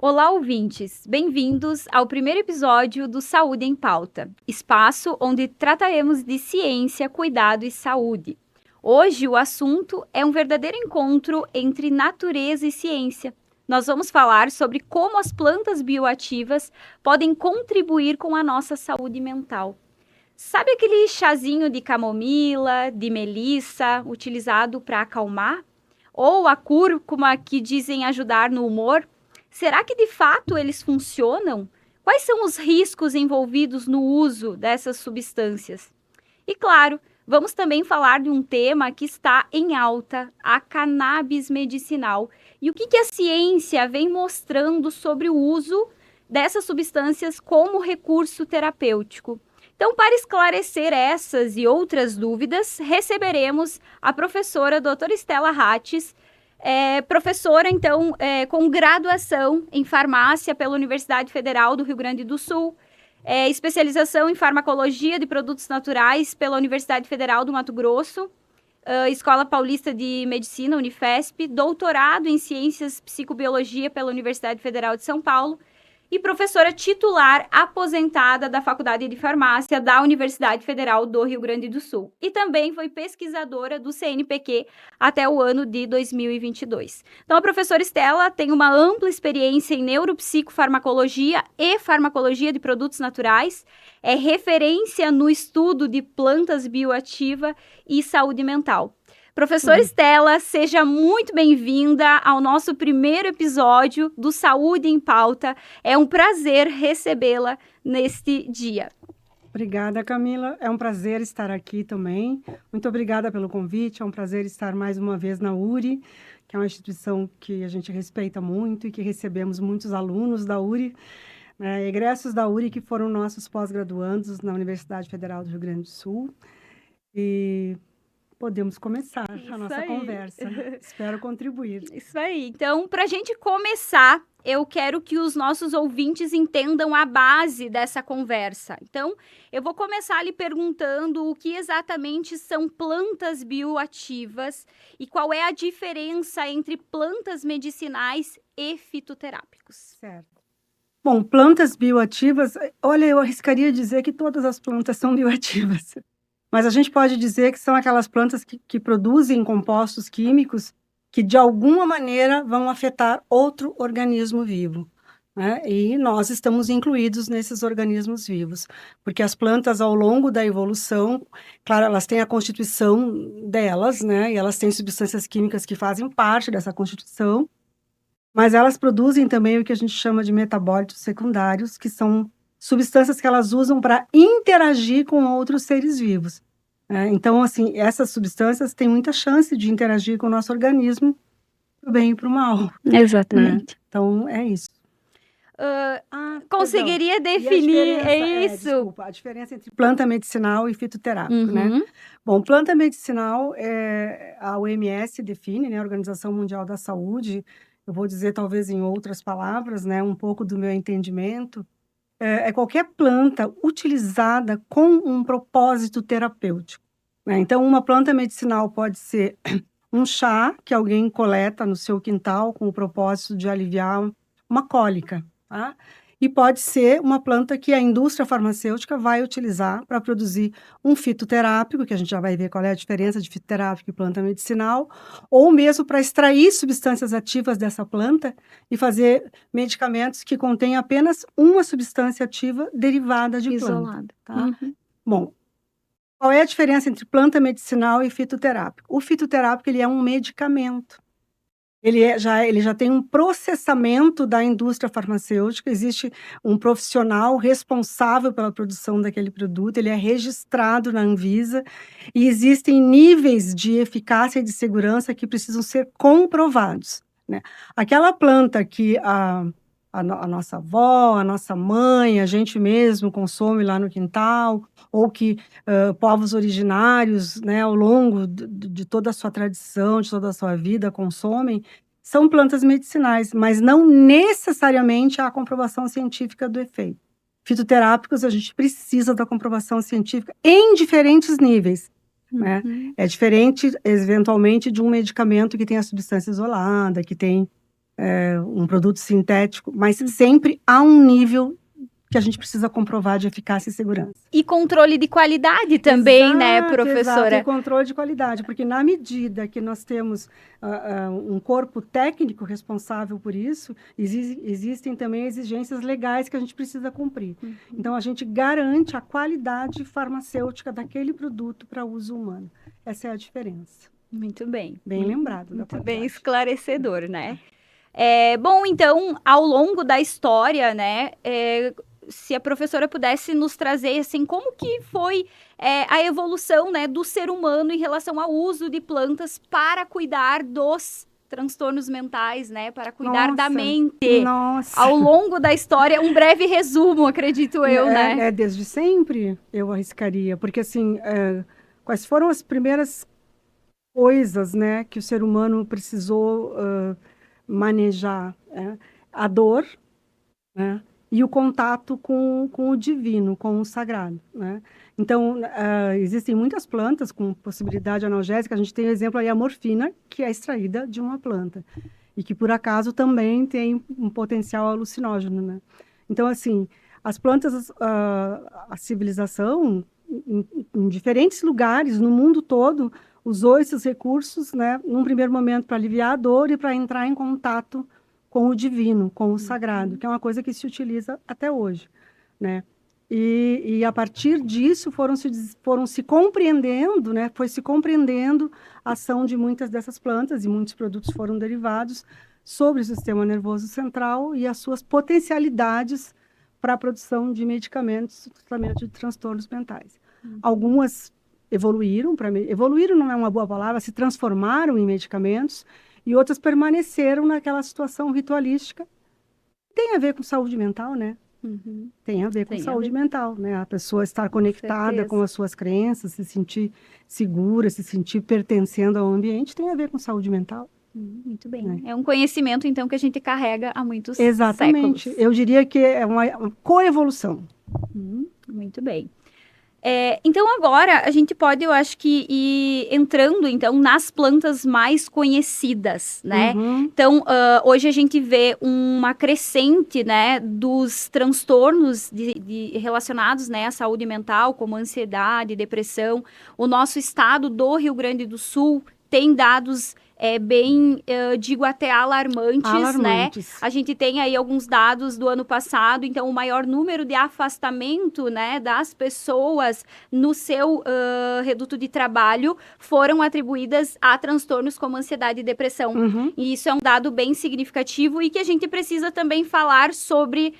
Olá, ouvintes! Bem-vindos ao primeiro episódio do Saúde em Pauta, espaço onde trataremos de ciência, cuidado e saúde. Hoje o assunto é um verdadeiro encontro entre natureza e ciência. Nós vamos falar sobre como as plantas bioativas podem contribuir com a nossa saúde mental. Sabe aquele chazinho de camomila, de melissa, utilizado para acalmar? Ou a cúrcuma que dizem ajudar no humor? Será que de fato eles funcionam? Quais são os riscos envolvidos no uso dessas substâncias? E claro, vamos também falar de um tema que está em alta, a cannabis medicinal. E o que a ciência vem mostrando sobre o uso dessas substâncias como recurso terapêutico? Então, para esclarecer essas e outras dúvidas, receberemos a professora doutora Estela Rates, professora, então, com graduação em farmácia pela Universidade Federal do Rio Grande do Sul, especialização em farmacologia de produtos naturais pela Universidade Federal do Mato Grosso, Escola Paulista de Medicina, Unifesp, doutorado em ciências psicobiologia pela Universidade Federal de São Paulo, e professora titular aposentada da Faculdade de Farmácia da Universidade Federal do Rio Grande do Sul. E também foi pesquisadora do CNPq até o ano de 2022. Então, a professora Estela tem uma ampla experiência em neuropsicofarmacologia e farmacologia de produtos naturais, é referência no estudo de plantas bioativas e saúde mental. Professora Estela, seja muito bem-vinda ao nosso primeiro episódio do Saúde em Pauta. É um prazer recebê-la neste dia. Obrigada, Camila. É um prazer estar aqui também. Muito obrigada pelo convite. É um prazer estar mais uma vez na URI, que é uma instituição que a gente respeita muito e que recebemos muitos alunos da URI, egressos da URI que foram nossos pós-graduandos na Universidade Federal do Rio Grande do Sul. E podemos começar a nossa conversa. Espero contribuir. Isso aí. Então, para a gente começar, eu quero que os nossos ouvintes entendam a base dessa conversa. Então, eu vou começar lhe perguntando o que exatamente são plantas bioativas e qual é a diferença entre plantas medicinais e fitoterápicos. Certo. Bom, plantas bioativas, olha, eu arriscaria dizer que todas as plantas são bioativas. Mas a gente pode dizer que são aquelas plantas que produzem compostos químicos que, de alguma maneira, vão afetar outro organismo vivo, né? E nós estamos incluídos nesses organismos vivos, porque as plantas, ao longo da evolução, claro, elas têm a constituição delas, né? E elas têm substâncias químicas que fazem parte dessa constituição, mas elas produzem também o que a gente chama de metabólitos secundários, que são substâncias que elas usam para interagir com outros seres vivos. Então, assim, essas substâncias têm muita chance de interagir com o nosso organismo, para o bem e para o mal. Exatamente. Né? Então, é isso. Conseguiria definir isso? Desculpa, a diferença entre planta medicinal e fitoterápico, né? Bom, planta medicinal, a OMS define, né, a Organização Mundial da Saúde, eu vou dizer talvez em outras palavras, né, um pouco do meu entendimento, é qualquer planta utilizada com um propósito terapêutico, né? Então, uma planta medicinal pode ser um chá que alguém coleta no seu quintal com o propósito de aliviar uma cólica, tá? E pode ser uma planta que a indústria farmacêutica vai utilizar para produzir um fitoterápico, que a gente já vai ver qual é a diferença de fitoterápico e planta medicinal, ou mesmo para extrair substâncias ativas dessa planta e fazer medicamentos que contêm apenas uma substância ativa derivada de planta. Tá? Bom, qual é a diferença entre planta medicinal e fitoterápico? O fitoterápico ele é um medicamento. Ele já tem um processamento da indústria farmacêutica, existe um profissional responsável pela produção daquele produto, ele é registrado na Anvisa e existem níveis de eficácia e de segurança que precisam ser comprovados, né? Aquela planta que a nossa avó, a nossa mãe, a gente mesmo consome lá no quintal, ou que povos originários, né, ao longo de toda a sua tradição, de toda a sua vida, consomem, são plantas medicinais, mas não necessariamente há comprovação científica do efeito. Fitoterápicos, a gente precisa da comprovação científica em diferentes níveis, né? É diferente, eventualmente, de um medicamento que tem a substância isolada, que tem um produto sintético, mas sempre há um nível que a gente precisa comprovar de eficácia e segurança. E controle de qualidade também, né, professora? Exato, e controle de qualidade, porque na medida que nós temos um corpo técnico responsável por isso, existem também exigências legais que a gente precisa cumprir. Então, a gente garante a qualidade farmacêutica daquele produto para uso humano. Essa é a diferença. Muito bem. Bem lembrado da Muito qualidade. bem esclarecedor, né? Bom, então, ao longo da história, né, se a professora pudesse nos trazer, assim, como que foi a evolução, né, do ser humano em relação ao uso de plantas para cuidar dos transtornos mentais, né, para cuidar da mente. Nossa. Ao longo da história, um breve resumo, acredito eu, né? Desde sempre, eu arriscaria, porque, assim, quais foram as primeiras coisas, né, que o ser humano precisou manejar? A dor, né, e o contato com o divino, com o sagrado, né? Então, existem muitas plantas com possibilidade analgésica. A gente tem o exemplo aí, a morfina, que é extraída de uma planta e que, por acaso, também tem um potencial alucinógeno, né? Então, assim, as plantas, a civilização, em diferentes lugares, no mundo todo, usou esses recursos, né, num primeiro momento para aliviar a dor e para entrar em contato com o divino, com o sagrado, que é uma coisa que se utiliza até hoje, né? E a partir disso foram se compreendendo, né? Foi se compreendendo a ação de muitas dessas plantas, e muitos produtos foram derivados sobre o sistema nervoso central e as suas potencialidades para a produção de medicamentos, tratamento de transtornos mentais. Algumas evoluíram não é uma boa palavra, se transformaram em medicamentos, e outras permaneceram naquela situação ritualística. Tem a ver com saúde mental, né? Tem a ver com saúde mental, né? A pessoa estar conectada com as suas crenças, se sentir segura, se sentir pertencendo ao ambiente, tem a ver com saúde mental. Muito bem. É um conhecimento, então, que a gente carrega há muitos Exatamente. séculos. Eu diria que é uma coevolução. Muito bem. Então, agora, a gente pode, eu acho que, ir entrando, então, nas plantas mais conhecidas, né? Então, hoje a gente vê uma crescente, né, dos transtornos relacionados, né, à saúde mental, como ansiedade, depressão. O nosso estado do Rio Grande do Sul tem dados digo até alarmantes, né? A gente tem aí alguns dados do ano passado, então o maior número de afastamento, né, das pessoas no seu reduto de trabalho foram atribuídas a transtornos como ansiedade e depressão. E isso é um dado bem significativo e que a gente precisa também falar sobre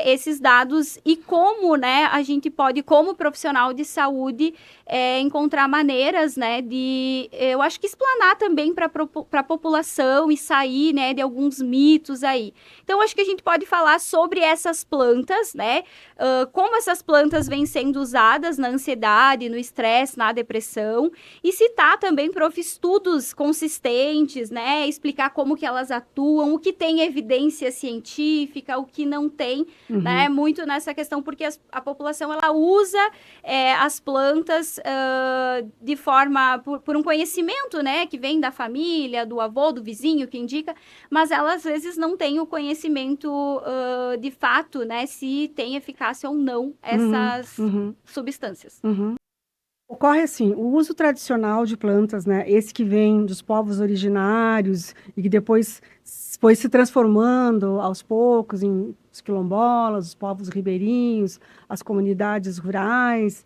esses dados e como, né, a gente pode, como profissional de saúde, encontrar maneiras, né, de, eu acho que explanar também para a população e sair, né, de alguns mitos aí. Então, acho que a gente pode falar sobre essas plantas, né, como essas plantas vêm sendo usadas na ansiedade, no estresse, na depressão, e citar também, prof, estudos consistentes, né, explicar como que elas atuam, o que tem evidência científica, o que não tem, né, muito nessa questão, porque a população, ela usa as plantas de forma, por um conhecimento, né, que vem da família, do avô, do vizinho, que indica, mas ela, às vezes, não tem o conhecimento de fato, né, se tem eficácia ou não essas substâncias. Ocorre assim, o uso tradicional de plantas, né, esse que vem dos povos originários e que depois foi se transformando aos poucos em os quilombolas, os povos ribeirinhos, as comunidades rurais,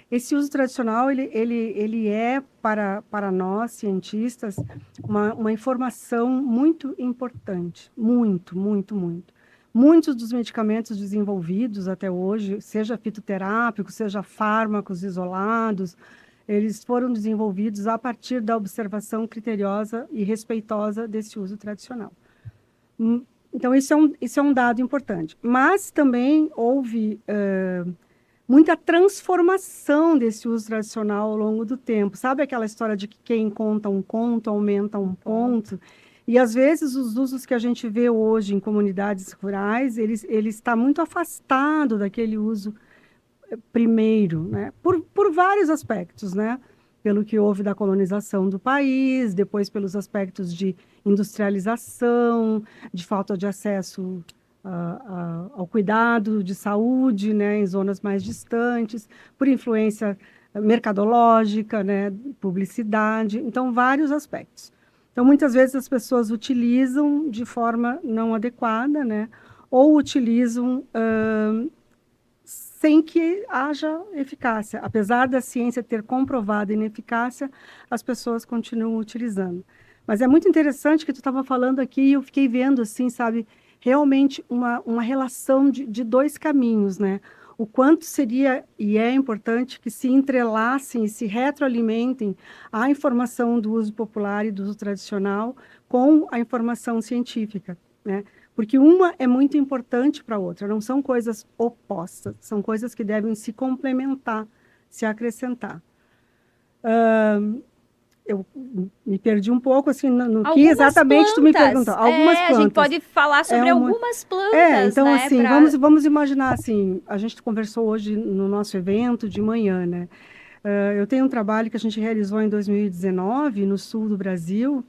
esse uso tradicional, ele é, para nós, cientistas, uma informação muito importante, muito, muito, muito. Muitos dos medicamentos desenvolvidos até hoje, seja fitoterápicos, seja fármacos isolados, eles foram desenvolvidos a partir da observação criteriosa e respeitosa desse uso tradicional. Então, isso é um dado importante. Mas também houve muita transformação desse uso tradicional ao longo do tempo. Sabe aquela história de que quem conta um conto aumenta um ponto? E, às vezes, os usos que a gente vê hoje em comunidades rurais, ele está muito afastado daquele uso primeiro, né? Por vários aspectos, né? pelo que houve da colonização do país, depois pelos aspectos de industrialização, de falta de acesso ao cuidado de saúde, né, em zonas mais distantes, por influência mercadológica, né, publicidade, então vários aspectos. Então, muitas vezes as pessoas utilizam de forma não adequada, né, ou utilizam sem que haja eficácia. Apesar da ciência ter comprovado a ineficácia, as pessoas continuam utilizando. Mas é muito interessante que tu estava falando aqui e eu fiquei vendo, assim, sabe, realmente uma relação de dois caminhos, né? O quanto seria e é importante que se entrelacem e se retroalimentem a informação do uso popular e do uso tradicional com a informação científica, né? Porque uma é muito importante para a outra, não são coisas opostas, são coisas que devem se complementar, se acrescentar. Eu me perdi um pouco assim no que exatamente tu me perguntou. Algumas plantas. A gente pode falar sobre algumas plantas, então, né? assim, vamos imaginar assim, a gente conversou hoje no nosso evento de manhã, né? Eu tenho um trabalho que a gente realizou em 2019 no sul do Brasil,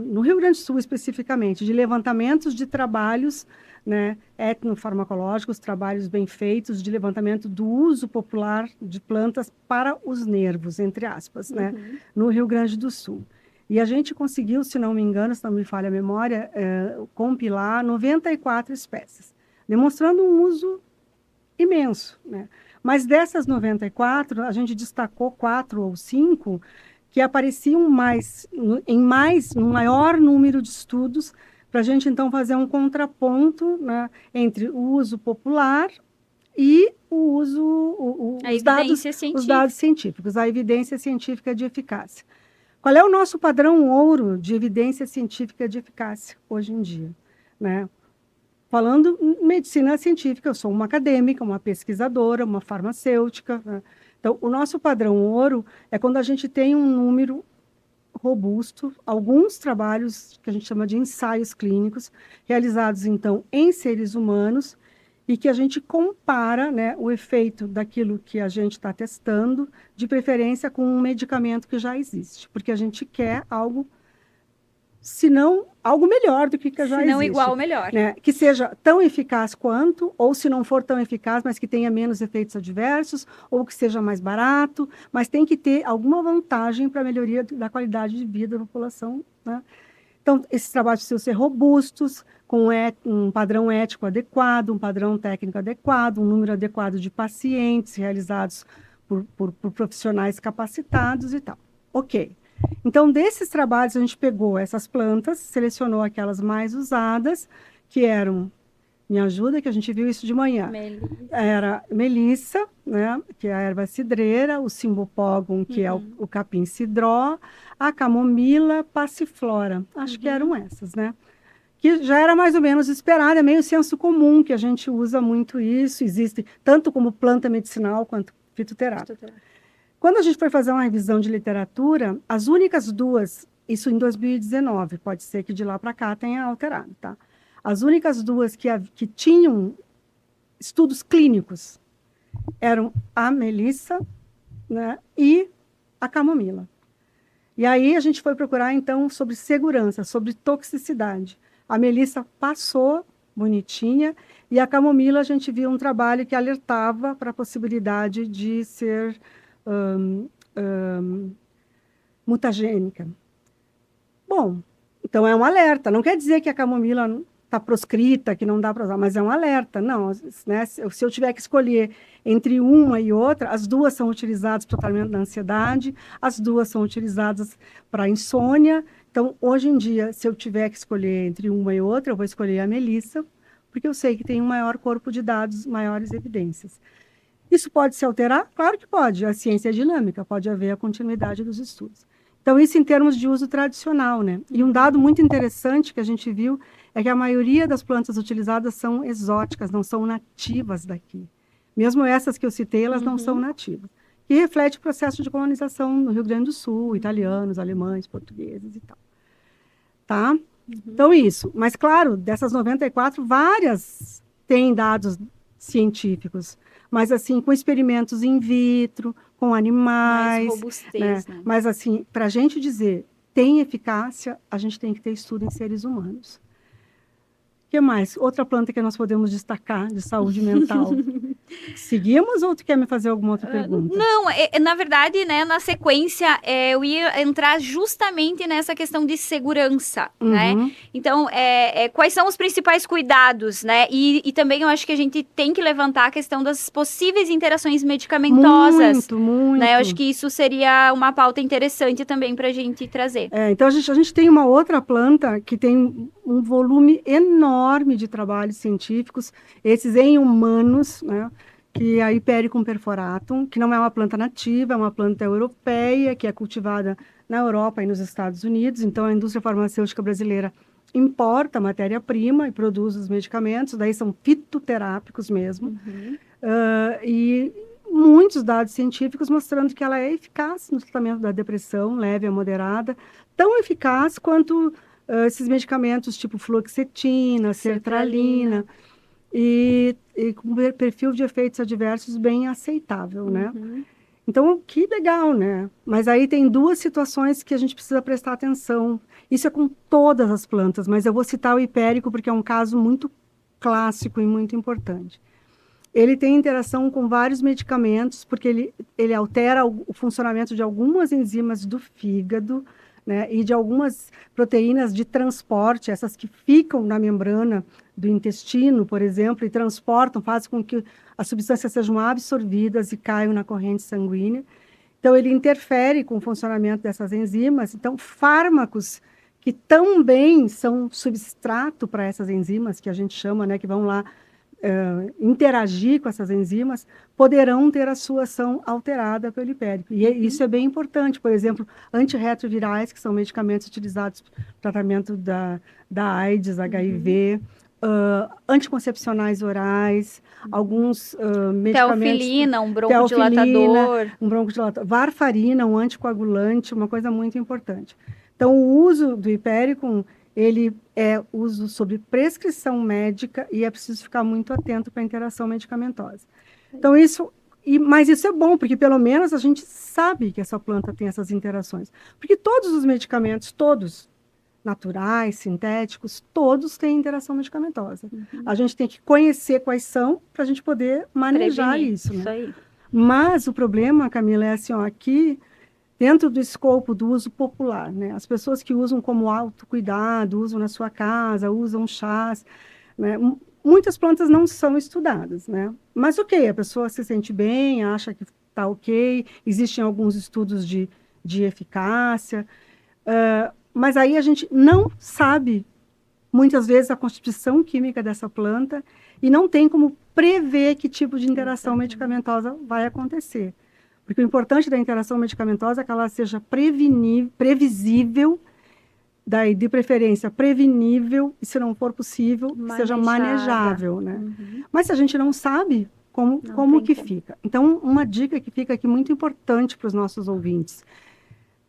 no Rio Grande do Sul especificamente, de levantamentos de trabalhos, né, etnofarmacológicos, trabalhos bem feitos de levantamento do uso popular de plantas para os nervos, entre aspas, né, no Rio Grande do Sul. E a gente conseguiu, se não me engano, se não me falha a memória, compilar 94 espécies, demonstrando um uso imenso, né? Mas dessas 94, a gente destacou 4 ou 5 que apareciam no maior número de estudos, para a gente, então, fazer um contraponto, né, entre o uso popular e os dados científicos, a evidência científica de eficácia. Qual é o nosso padrão ouro de evidência científica de eficácia hoje em dia, né? Falando em medicina científica, eu sou uma acadêmica, uma pesquisadora, uma farmacêutica, né? Então, o nosso padrão ouro é quando a gente tem um número robusto, alguns trabalhos que a gente chama de ensaios clínicos, realizados, então, em seres humanos, e que a gente compara, né, o efeito daquilo que a gente está testando, de preferência com um medicamento que já existe, porque a gente quer algo, se não algo melhor do que já existe. Se não igual, melhor. Né? Que seja tão eficaz quanto, ou se não for tão eficaz, mas que tenha menos efeitos adversos, ou que seja mais barato, mas tem que ter alguma vantagem para a melhoria da qualidade de vida da população, né? Então, esses trabalhos precisam ser robustos, com um padrão ético adequado, um padrão técnico adequado, um número adequado de pacientes realizados por profissionais capacitados e tal. Ok. Então, desses trabalhos, a gente pegou essas plantas, selecionou aquelas mais usadas, que eram, me ajuda, que a gente viu isso de manhã. Era melissa, né, que é a erva cidreira, o cimbopogon, que é o capim-cidró, a camomila, passiflora. Acho que eram essas, né? Que já era mais ou menos esperado, é meio senso comum, que a gente usa muito isso, existe tanto como planta medicinal quanto fitoterápica. Quando a gente foi fazer uma revisão de literatura, as únicas duas, isso em 2019, pode ser que de lá para cá tenha alterado, tá? As únicas duas que tinham estudos clínicos eram a melissa, né, e a camomila. E aí a gente foi procurar, então, sobre segurança, sobre toxicidade. A melissa passou bonitinha, e a camomila a gente viu um trabalho que alertava para a possibilidade de ser mutagênica. Bom, então é um alerta. Não quer dizer que a camomila está proscrita, que não dá para usar, mas é um alerta. Não, né? Se eu tiver que escolher entre uma e outra, as duas são utilizadas para o tratamento da ansiedade, as duas são utilizadas para insônia. Então, hoje em dia, se eu tiver que escolher entre uma e outra, eu vou escolher a melissa, porque eu sei que tem um maior corpo de dados, maiores evidências. Isso pode se alterar? Claro que pode. A ciência é dinâmica, pode haver a continuidade dos estudos. Então, isso em termos de uso tradicional, né? E um dado muito interessante que a gente viu é que a maioria das plantas utilizadas são exóticas, não são nativas daqui. Mesmo essas que eu citei, elas não são nativas. E reflete o processo de colonização no Rio Grande do Sul, italianos, alemães, portugueses e tal. Tá? Então, isso. Mas, claro, dessas 94, várias têm dados científicos, mas assim, com experimentos in vitro, com Mais animais, né? robustez, né? Mas assim, para a gente dizer tem eficácia, a gente tem que ter estudo em seres humanos. O que mais? Outra planta que nós podemos destacar de saúde mental. Seguimos ou tu quer me fazer alguma outra pergunta? Não, na verdade, né, na sequência, eu ia entrar justamente nessa questão de segurança, né? Uhum. Então, quais são os principais cuidados, né? E também eu acho que a gente tem que levantar a questão das possíveis interações medicamentosas. Muito. Né? Eu acho que isso seria uma pauta interessante também para a gente trazer. Então, a gente tem uma outra planta que tem um volume enorme de trabalhos científicos, esses em humanos, né? Que é a Hipericum perforatum, que não é uma planta nativa, é uma planta europeia, que é cultivada na Europa e nos Estados Unidos. Então, a indústria farmacêutica brasileira importa matéria-prima e produz os medicamentos, daí são fitoterápicos mesmo. E muitos dados científicos mostrando que ela é eficaz no tratamento da depressão leve a moderada, tão eficaz quanto esses medicamentos tipo fluoxetina, sertralina, e com perfil de efeitos adversos bem aceitável, né? Então, que legal, né? Mas aí tem duas situações que a gente precisa prestar atenção. Isso é com todas as plantas, mas eu vou citar o hipérico porque é um caso muito clássico e muito importante. Ele tem interação com vários medicamentos, porque ele altera o funcionamento de algumas enzimas do fígado, né, e de algumas proteínas de transporte, essas que ficam na membrana do intestino, por exemplo, e transportam, fazem com que as substâncias sejam absorvidas e caiam na corrente sanguínea. Então, ele interfere com o funcionamento dessas enzimas. Então, fármacos que também são substrato para essas enzimas, que a gente chama, né, que vão lá interagir com essas enzimas, poderão ter a sua ação alterada pelo hipérico. E isso é bem importante. Por exemplo, antirretrovirais, que são medicamentos utilizados para tratamento da AIDS, HIV, anticoncepcionais orais, alguns medicamentos... Teofilina, um broncodilatador. Varfarina, um anticoagulante, uma coisa muito importante. Então, o uso do hipéricum, ele é uso sob prescrição médica e é preciso ficar muito atento para a interação medicamentosa. Então, mas isso é bom, porque pelo menos a gente sabe que essa planta tem essas interações. Porque todos os medicamentos, todos, naturais, sintéticos, todos têm interação medicamentosa. A gente tem que conhecer quais são para a gente poder manejar isso, né? Isso aí. Mas o problema, Camila, é assim, ó, aqui dentro do escopo do uso popular, né? As pessoas que usam como autocuidado, usam na sua casa, usam chás, né? Muitas plantas não são estudadas, né? Mas ok, a pessoa se sente bem, acha que está ok, existem alguns estudos de eficácia, mas aí a gente não sabe, muitas vezes, a constituição química dessa planta e não tem como prever que tipo de interação medicamentosa vai acontecer. Porque o importante da interação medicamentosa é que ela seja previsível, daí de preferência prevenível, e se não for possível, que seja manejável, né? Mas se a gente não sabe, como que fica? Então, uma dica que fica aqui muito importante para os nossos ouvintes.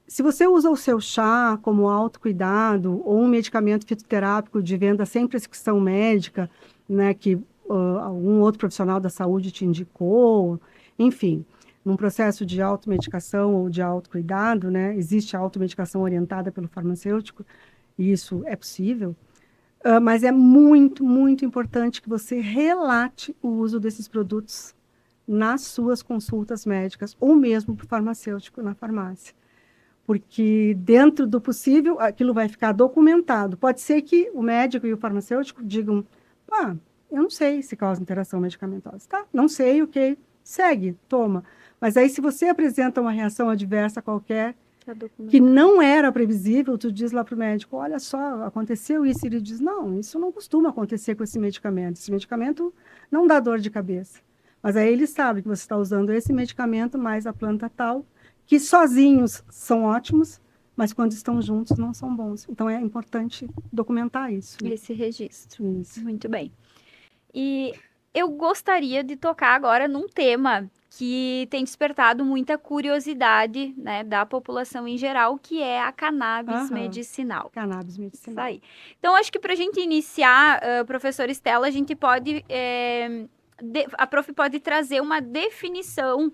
Se você usa o seu chá como autocuidado ou um medicamento fitoterápico de venda sem prescrição médica, né, que algum outro profissional da saúde te indicou, enfim, num processo de automedicação ou de autocuidado, né, existe a automedicação orientada pelo farmacêutico, e isso é possível, mas é muito, muito importante que você relate o uso desses produtos nas suas consultas médicas ou mesmo para o farmacêutico na farmácia. Porque dentro do possível, aquilo vai ficar documentado. Pode ser que o médico e o farmacêutico digam, eu não sei se causa interação medicamentosa. Tá, não sei, ok, segue, toma. Mas aí, se você apresenta uma reação adversa qualquer, que não era previsível, tu diz lá para o médico, olha só, aconteceu isso. E ele diz, não, isso não costuma acontecer com esse medicamento. Esse medicamento não dá dor de cabeça. Mas aí ele sabe que você está usando esse medicamento mais a planta tal, que sozinhos são ótimos, mas quando estão juntos não são bons. Então, é importante documentar isso. Né? Esse registro. Isso. Muito bem. E eu gostaria de tocar agora num tema que tem despertado muita curiosidade, né, da população em geral, que é a cannabis medicinal. Cannabis medicinal. Isso aí. Então, acho que para a gente iniciar, professora Estela, a gente pode a prof pode trazer uma definição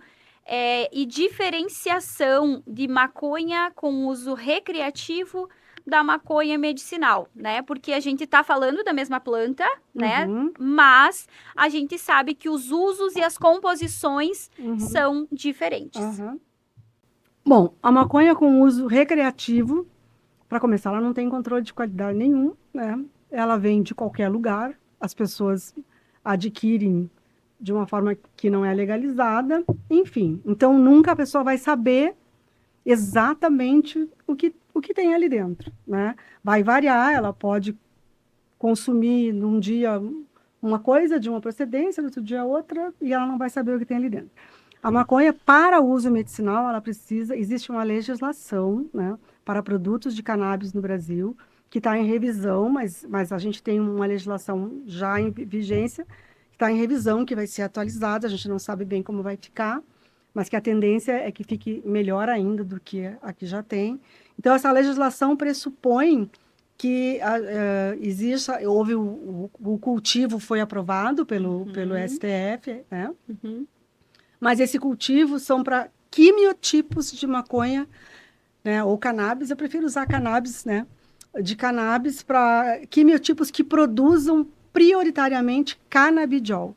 e diferenciação de maconha com uso recreativo da maconha medicinal, né? Porque a gente tá falando da mesma planta, né? Uhum, Mas a gente sabe que os usos e as composições uhum, são diferentes. aham. Bom, a maconha com uso recreativo, para começar, ela não tem controle de qualidade nenhum, né? Ela vem de qualquer lugar, as pessoas adquirem de uma forma que não é legalizada, enfim. Então, nunca a pessoa vai saber exatamente o que tem ali dentro, né? Vai variar, ela pode consumir num dia uma coisa de uma procedência, no outro dia outra, e ela não vai saber o que tem ali dentro. A maconha, para uso medicinal, existe uma legislação, né, para produtos de cannabis no Brasil, que está em revisão, mas a gente tem uma legislação já em vigência, que está em revisão, que vai ser atualizada, a gente não sabe bem como vai ficar, mas que a tendência é que fique melhor ainda do que a que já tem. Então, essa legislação pressupõe que o cultivo foi aprovado pelo STF, né? Uhum. Mas esse cultivo são para quimiotipos de maconha, né? Ou cannabis, eu prefiro usar cannabis, né? De cannabis para quimiotipos que produzam prioritariamente canabidiol.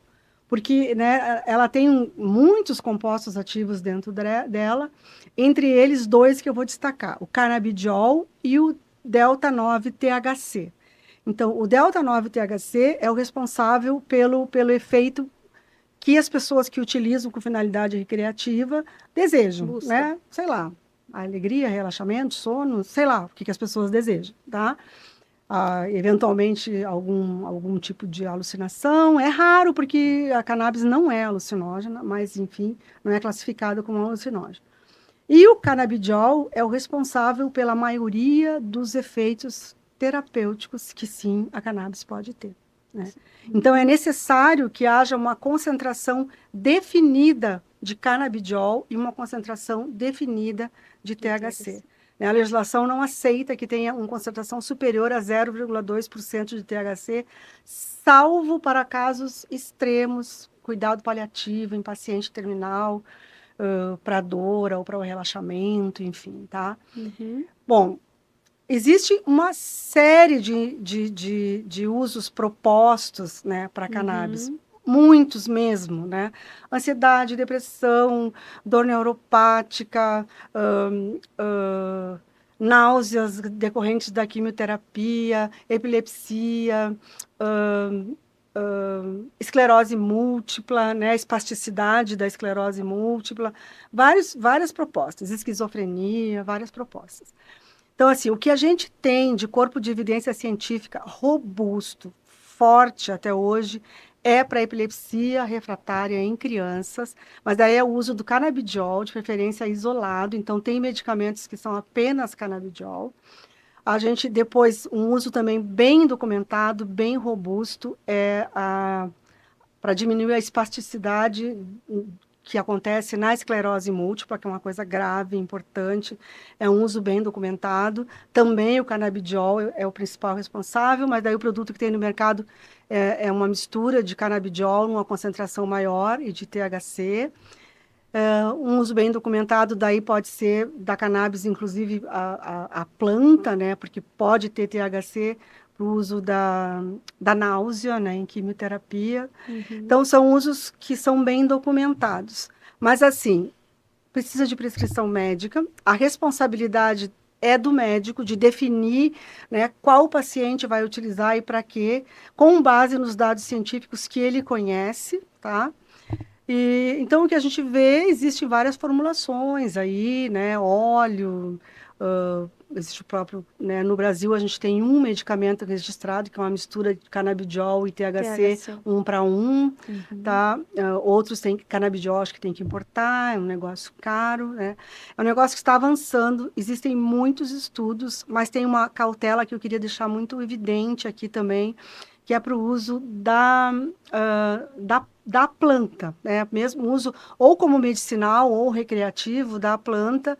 Porque, né, ela tem muitos compostos ativos dentro dela, entre eles dois que eu vou destacar, o canabidiol e o delta-9-THC. Então, o delta-9-THC é o responsável pelo efeito que as pessoas que utilizam com finalidade recreativa desejam, Busca. né? Sei lá, alegria, relaxamento, sono, sei lá, o que as pessoas desejam, tá? Eventualmente, algum tipo de alucinação. É raro, porque a cannabis não é alucinógena, mas, enfim, não é classificada como alucinógena. E o canabidiol é o responsável pela maioria dos efeitos terapêuticos que, sim, a cannabis pode ter, né? Então, é necessário que haja uma concentração definida de canabidiol e uma concentração definida de THC. A legislação não aceita que tenha uma concentração superior a 0,2% de THC, salvo para casos extremos, cuidado paliativo em paciente terminal, para dor ou para o relaxamento, enfim, tá? Uhum. Bom, existe uma série de usos propostos, né, para cannabis. Uhum. Muitos mesmo, né? Ansiedade, depressão, dor neuropática, náuseas decorrentes da quimioterapia, epilepsia, esclerose múltipla, né? Espasticidade da esclerose múltipla, várias propostas, esquizofrenia, várias propostas. Então, assim, o que a gente tem de corpo de evidência científica robusto, forte até hoje, é para epilepsia refratária em crianças, mas daí é o uso do canabidiol, de preferência isolado, então tem medicamentos que são apenas canabidiol. A gente, depois, um uso também bem documentado, bem robusto, para diminuir a espasticidade que acontece na esclerose múltipla, que é uma coisa grave, importante, é um uso bem documentado. Também o canabidiol é o principal responsável, mas daí o produto que tem no mercado é uma mistura de canabidiol numa concentração maior e de THC. Um uso bem documentado daí pode ser da cannabis, inclusive a planta, né, porque pode ter THC para o uso da náusea, né, em quimioterapia. Uhum. Então, são usos que são bem documentados. Mas, assim, precisa de prescrição médica, a responsabilidade é do médico de definir, né, qual paciente vai utilizar e para quê, com base nos dados científicos que ele conhece, tá? E, então, o que a gente vê, existem várias formulações aí, né, óleo, existe o próprio, né, no Brasil a gente tem um medicamento registrado, que é uma mistura de canabidiol e THC, 1 para 1, Uhum. tá? Outros têm canabidiol, acho que tem que importar, é um negócio caro, né? É um negócio que está avançando, existem muitos estudos, mas tem uma cautela que eu queria deixar muito evidente aqui também, que é para o uso da planta, né? Mesmo uso ou como medicinal ou recreativo da planta,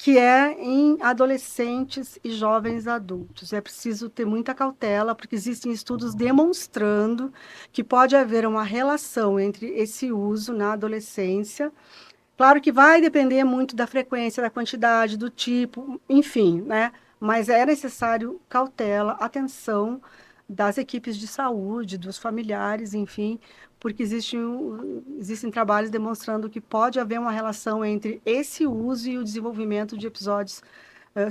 que é em adolescentes e jovens adultos. É preciso ter muita cautela, porque existem estudos demonstrando que pode haver uma relação entre esse uso na adolescência. Claro que vai depender muito da frequência, da quantidade, do tipo, enfim, né? Mas é necessário cautela, atenção das equipes de saúde, dos familiares, enfim, porque existem trabalhos demonstrando que pode haver uma relação entre esse uso e o desenvolvimento de episódios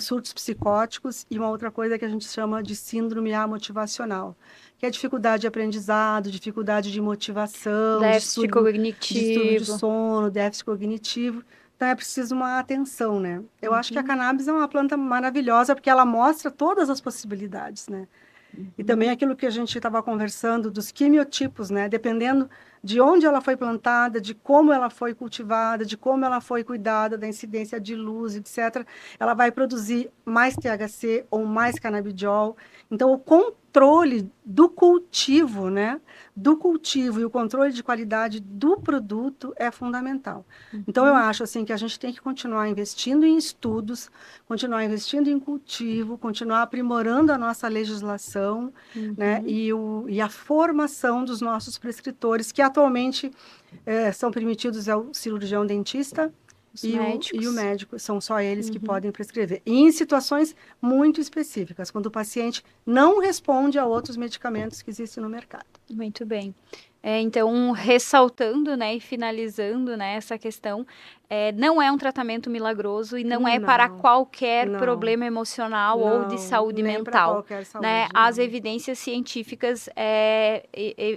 surtos psicóticos e uma outra coisa que a gente chama de síndrome amotivacional, que é dificuldade de aprendizado, dificuldade de motivação, Déficit distúrbio de cognitivo. sono, déficit cognitivo. Então é preciso uma atenção, né? Eu acho que a Uhum, cannabis é uma planta maravilhosa porque ela mostra todas as possibilidades, né? E também uhum, aquilo que a gente estava conversando dos quimiotipos, né? Dependendo de onde ela foi plantada, de como ela foi cultivada, de como ela foi cuidada, da incidência de luz, etc., ela vai produzir mais THC ou mais canabidiol. Então, o controle do cultivo, né? Do cultivo e o controle de qualidade do produto é fundamental. Então, eu uhum, acho assim que a gente tem que continuar investindo em estudos, continuar investindo em cultivo, continuar aprimorando a nossa legislação, né, uhum. e a formação dos nossos prescritores, que atualmente são permitidos ao cirurgião dentista Os e o médicos. médico, são só eles que Uhum. podem prescrever. E em situações muito específicas, quando o paciente não responde a outros medicamentos que existem no mercado. Muito bem. Então, ressaltando, né, e finalizando, né, essa questão, não é um tratamento milagroso e não é para Não, qualquer não, problema emocional ou de não, saúde nem para mental, qualquer né? saúde, As não. evidências científicas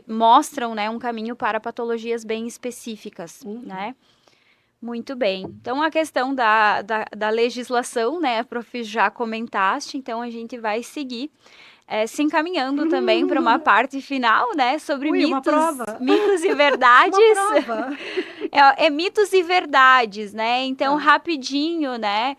mostram, né, um caminho para patologias bem específicas, Uhum. né? Muito bem. Então, a questão da legislação, né, a Prof. já comentaste, então a gente vai seguir se encaminhando também para uma parte final, né, sobre Ui, uma prova, mitos e uma verdades. prova. Mitos e verdades, né? Então, Tá, rapidinho, né?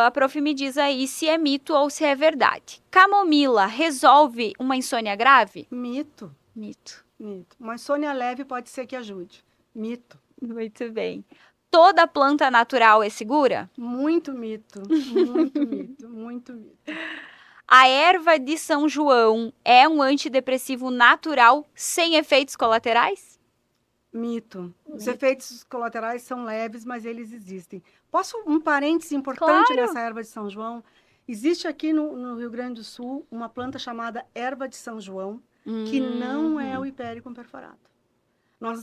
A prof me diz aí se é mito ou se é verdade. Camomila resolve uma insônia grave? mito, Mito. mito. Uma insônia leve pode ser que ajude. Mito. Muito bem. Toda planta natural é segura? Muito mito, muito mito, muito mito. A erva de São João é um antidepressivo natural sem efeitos colaterais? Mito. Os Mito. efeitos colaterais são leves, mas eles existem. Posso um parêntese importante Claro. nessa erva de São João? Existe aqui no Rio Grande do Sul uma planta chamada erva de São João, que não é o Uhum. hipérico perforato.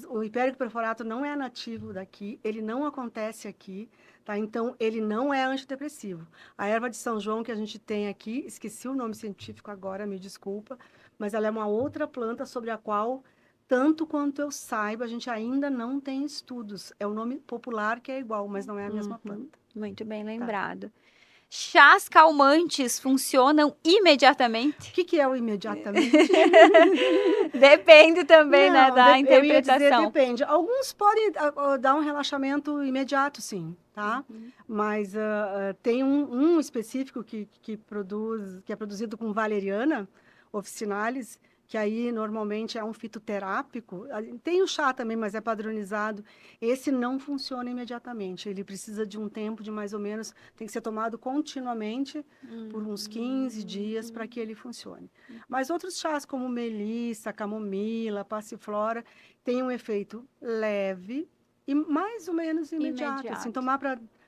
O hipérico perforato não é nativo daqui, ele não acontece aqui, tá? Então, ele não é antidepressivo. A erva de São João que a gente tem aqui, esqueci o nome científico agora, me desculpa, mas ela é uma outra planta sobre a qual, tanto quanto eu saiba, a gente ainda não tem estudos. É o nome popular que é igual, mas não é a mesma Uhum. planta, Muito bem tá? lembrado. Chás calmantes funcionam O imediatamente? que que é o imediatamente? Depende também, né, Não, da eu ia dizer interpretação. depende. Alguns podem dar um relaxamento imediato, sim, tá? Uhum. Mas tem um específico que é produzido com valeriana officinalis, que aí normalmente é um fitoterápico. Tem o chá também, mas é padronizado. Esse não funciona imediatamente. Ele precisa de um tempo de mais ou menos, tem que ser tomado continuamente por uns 15 dias para que ele funcione. Mas outros chás, como melissa, camomila, passiflora, têm um efeito leve e mais ou menos imediato. Assim, Imediato. tomar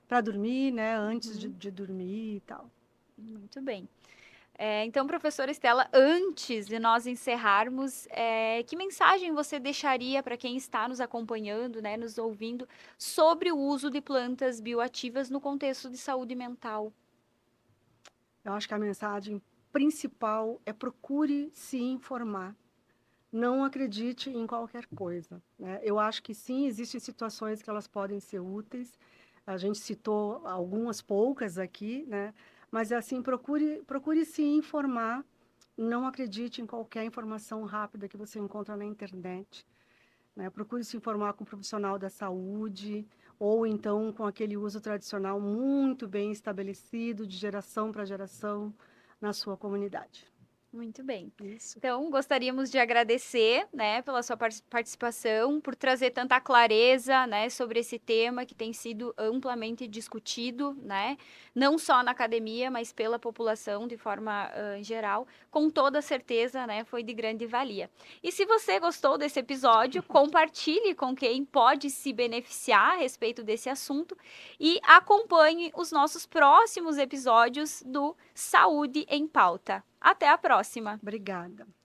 para dormir, né? Antes de, Uhum. de dormir e tal. Muito bem. Então, professora Estela, antes de nós encerrarmos, que mensagem você deixaria para quem está nos acompanhando, né, nos ouvindo, sobre o uso de plantas bioativas no contexto de saúde mental? Eu acho que a mensagem principal é procure se informar. Não acredite em qualquer coisa, né? Eu acho que sim, existem situações que elas podem ser úteis. A gente citou algumas poucas aqui, né? Mas assim, procure se informar. Não acredite em qualquer informação rápida que você encontra na internet, né? Procure se informar com um profissional da saúde ou então com aquele uso tradicional muito bem estabelecido de geração para geração na sua comunidade. Muito bem. Isso. Então, gostaríamos de agradecer, né, pela sua participação, por trazer tanta clareza, né, sobre esse tema que tem sido amplamente discutido, né, não só na academia, mas pela população de forma geral. Com toda certeza, né, foi de grande valia. E se você gostou desse episódio, compartilhe com quem pode se beneficiar a respeito desse assunto e acompanhe os nossos próximos episódios do Saúde em Pauta. Até a próxima! Obrigada.